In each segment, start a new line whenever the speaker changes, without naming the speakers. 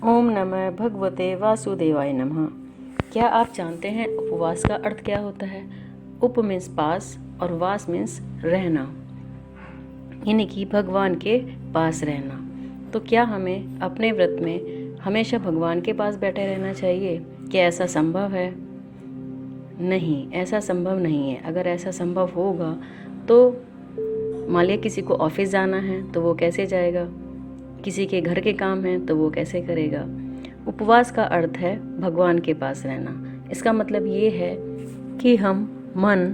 ओम नमः भगवते वासुदेवाय नमः। क्या आप जानते हैं उपवास का अर्थ क्या होता है? उप मीन्स पास और वास मीन्स रहना, यानी कि भगवान के पास रहना। तो क्या हमें अपने व्रत में हमेशा भगवान के पास बैठे रहना चाहिए? क्या ऐसा संभव है? नहीं, ऐसा संभव नहीं है। अगर ऐसा संभव होगा तो मान लिया किसी को ऑफिस जाना है तो वो कैसे जाएगा? किसी के घर के काम हैं तो वो कैसे करेगा? उपवास का अर्थ है भगवान के पास रहना। इसका मतलब ये है कि हम मन,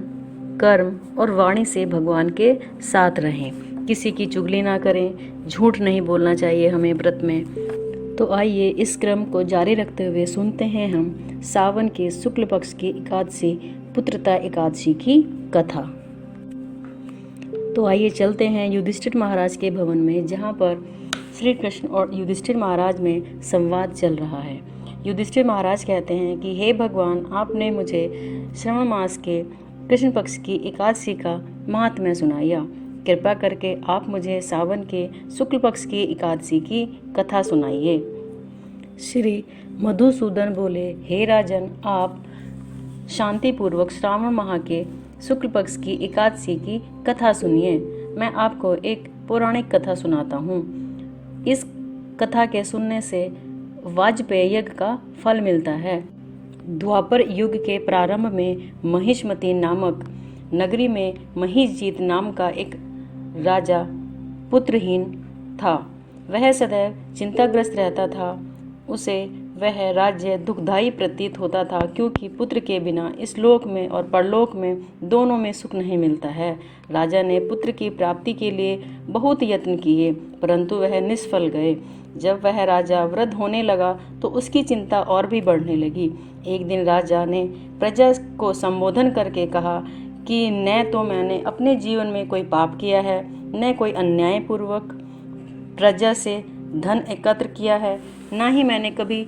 कर्म और वाणी से भगवान के साथ रहें। किसी की चुगली ना करें, झूठ नहीं बोलना चाहिए हमें व्रत में। तो आइए इस क्रम को जारी रखते हुए सुनते हैं हम सावन के शुक्ल पक्ष की एकादशी पुत्रता एकादशी की कथा। तो आइए चलते हैं युधिष्ठिर महाराज के भवन में, जहाँ पर श्री कृष्ण और युधिष्ठिर महाराज में संवाद चल रहा है। युधिष्ठिर महाराज कहते हैं कि हे भगवान, आपने मुझे श्रावण मास के कृष्ण पक्ष की एकादशी का महात्म्य सुनाया। कृपा करके आप मुझे सावन के शुक्ल पक्ष की एकादशी की कथा सुनाइए। श्री मधुसूदन बोले, हे राजन, आप शांतिपूर्वक श्रावण माह के शुक्ल पक्ष की एकादशी की कथा सुनिए। मैं आपको एक पौराणिक कथा सुनाता हूँ। इस कथा के सुनने से वाजपेय यज्ञ का फल मिलता है। द्वापर युग के प्रारंभ में महिष्मती नामक नगरी में महिषजीत नाम का एक राजा पुत्रहीन था। वह सदैव चिंताग्रस्त रहता था। उसे वह राज्य दुखदायी प्रतीत होता था, क्योंकि पुत्र के बिना इस लोक में और परलोक में दोनों में सुख नहीं मिलता है। राजा ने पुत्र की प्राप्ति के लिए बहुत यत्न किए, परंतु वह निष्फल गए। जब वह राजा वृद्ध होने लगा तो उसकी चिंता और भी बढ़ने लगी। एक दिन राजा ने प्रजा को संबोधन करके कहा कि न तो मैंने अपने जीवन में कोई पाप किया है, न कोई अन्यायपूर्वक प्रजा से धन एकत्र किया है, न ही मैंने कभी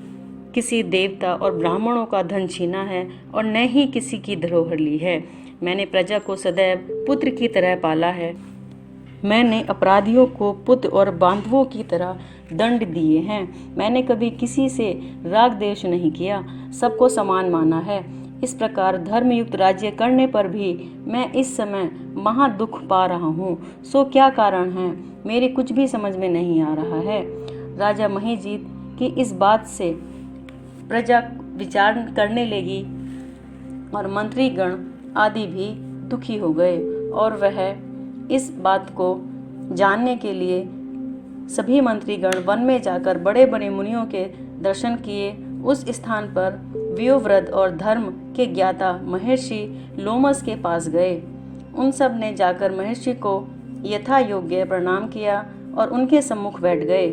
किसी देवता और ब्राह्मणों का धन छीना है, और न ही किसी की धरोहर ली है। मैंने प्रजा को सदैव पुत्र की तरह पाला है। मैंने अपराधियों को पुत्र और बांधवों की तरह दंड दिए हैं। मैंने कभी किसी से राग द्वेष नहीं किया, सबको समान माना है। इस प्रकार धर्मयुक्त राज्य करने पर भी मैं इस समय महा दुख पा रहा हूँ। सो क्या कारण है, मेरी कुछ भी समझ में नहीं आ रहा है। राजा महिषजीत की इस बात से प्रजा विचार करने लगी और मंत्रीगण आदि भी दुखी हो गए, और वह इस बात को जानने के लिए सभी मंत्रीगण वन में जाकर बड़े बड़े मुनियों के दर्शन किए। उस स्थान पर व्योव्रत और धर्म के ज्ञाता महर्षि लोमस के पास गए। उन सब ने जाकर महर्षि को यथा योग्य प्रणाम किया और उनके सम्मुख बैठ गए।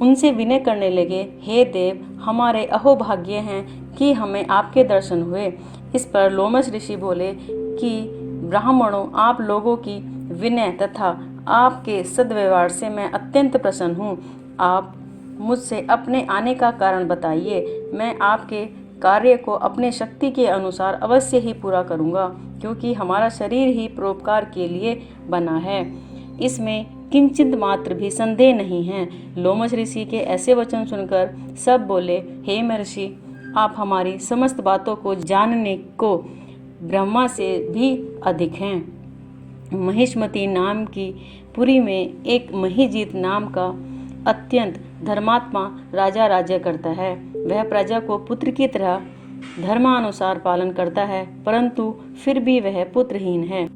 उनसे विनय करने लगे, हे देव, हमारे अहोभाग्य हैं कि हमें आपके दर्शन हुए। इस पर लोमस ऋषि बोले कि ब्राह्मणों, आप लोगों की विनय तथा आपके सद्व्यवहार से मैं अत्यंत प्रसन्न हूँ। आप मुझसे अपने आने का कारण बताइए। मैं आपके कार्य को अपने शक्ति के अनुसार अवश्य ही पूरा करूँगा, क्योंकि हमारा शरीर ही परोपकार के लिए बना है। इसमें किंचित मात्र भी संदेह नहीं है। लोमस ऋषि के ऐसे वचन सुनकर सब बोले, हे महर्षि, आप हमारी समस्त बातों को जानने को ब्रह्मा से भी अधिक हैं। महिष्मती नाम की पुरी में एक महिषजीत नाम का अत्यंत धर्मात्मा राजा राज्य करता है। वह प्रजा को पुत्र की तरह धर्मानुसार पालन करता है, परंतु फिर भी वह पुत्रहीन है।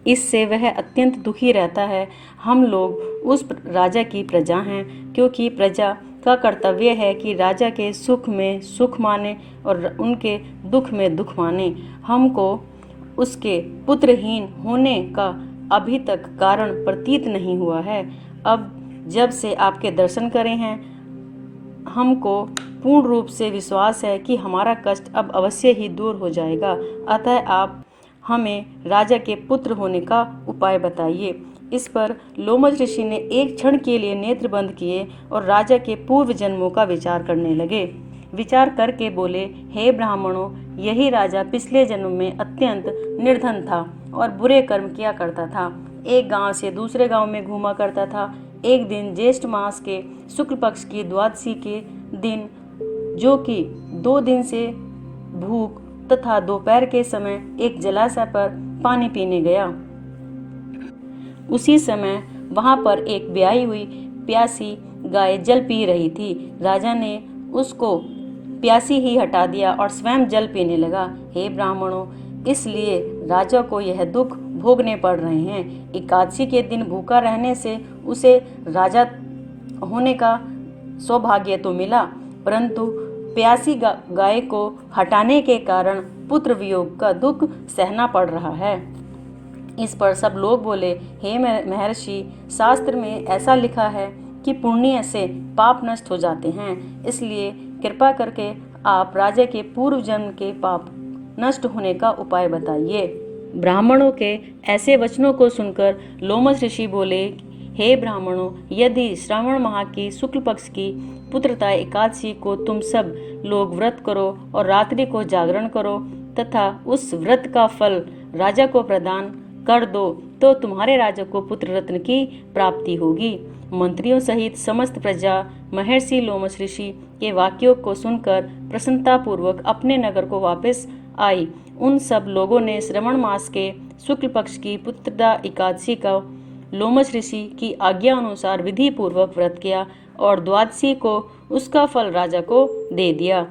इससे वह अत्यंत दुखी रहता है। हम लोग उस राजा की प्रजा हैं, क्योंकि प्रजा का कर्तव्य है कि राजा के सुख में सुख माने और उनके दुख में दुख माने। हमको उसके पुत्रहीन होने का अभी तक कारण प्रतीत नहीं हुआ है। अब जब से आपके दर्शन करे हैं, हमको पूर्ण रूप से विश्वास है कि हमारा कष्ट अब अवश्य ही दूर हो जाएगा। अतः आप हमें राजा के पुत्र होने का उपाय बताइए। इस पर लोमस ऋषि ने एक क्षण के लिए नेत्र बंद किए और राजा के पूर्व जन्मों का विचार करने लगे। विचार करके बोले, हे ब्राह्मणों, यही राजा पिछले जन्म में अत्यंत निर्धन था और बुरे कर्म किया करता था। एक गांव से दूसरे गांव में घूमा करता था। एक दिन ज्येष्ठ मास के शुक्ल पक्ष की द्वादशी के दिन, जो कि 2 दिन से भूख तथा दोपहर के समय एक जलाशय पर पानी पीने गया। उसी समय वहां पर एक ब्याही हुई प्यासी गाय जल पी रही थी। राजा ने उसको प्यासी ही हटा दिया और स्वयं जल पीने लगा। हे ब्राह्मणों, इसलिए राजा को यह दुख भोगने पड़ रहे हैं। एकादशी के दिन भूखा रहने से उसे राजा होने का सौभाग्य तो मिला, परंतु प्यासी गाय को हटाने के कारण पुत्र वियोग का दुख सहना पड़ रहा है। इस पर सब लोग बोले, हे महर्षि, शास्त्र में ऐसा लिखा है कि पुण्य से पाप नष्ट हो जाते हैं, इसलिए कृपा करके आप राजा के पूर्व जन्म के पाप नष्ट होने का उपाय बताइए। ब्राह्मणों के ऐसे वचनों को सुनकर लोमश ऋषि बोले, हे ब्राह्मणों, यदि श्रावण माह की शुक्ल पक्ष की पुत्रता एकादशी को तुम सब लोग व्रत करो और रात्रि को जागरण करो तथा उस व्रत का फल राजा को प्रदान कर दो, तो तुम्हारे राजा को पुत्र रत्न की प्राप्ति होगी। मंत्रियों सहित समस्त प्रजा महर्षि लोमश ऋषि के वाक्यों को सुनकर प्रसन्नता पूर्वक अपने नगर को वापस आई। उन सब लोगों ने श्रावण मास के शुक्ल पक्ष की पुत्रदा एकादशी का लोमश ऋषि की आज्ञा अनुसार विधि पूर्वक व्रत किया और द्वादशी को उसका फल राजा को दे दिया।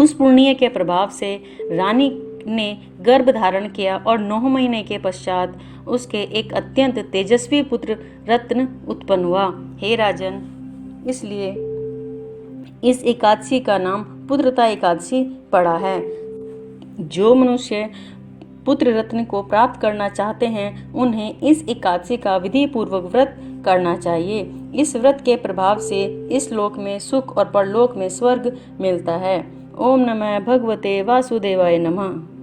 उस पुण्य के प्रभाव से रानी ने गर्भ धारण किया और 9 महीने के पश्चात उसके एक अत्यंत तेजस्वी पुत्र रत्न उत्पन्न हुआ। हे राजन, इसलिए इस एकादशी का नाम पुत्रता एकादशी पड़ा है। जो मनुष्य पुत्र रत्न को प्राप्त करना चाहते हैं, उन्हें इस एकादशी का विधि पूर्वक व्रत करना चाहिए। इस व्रत के प्रभाव से इस लोक में सुख और परलोक में स्वर्ग मिलता है। ओम नमः भगवते वासुदेवाय नमः।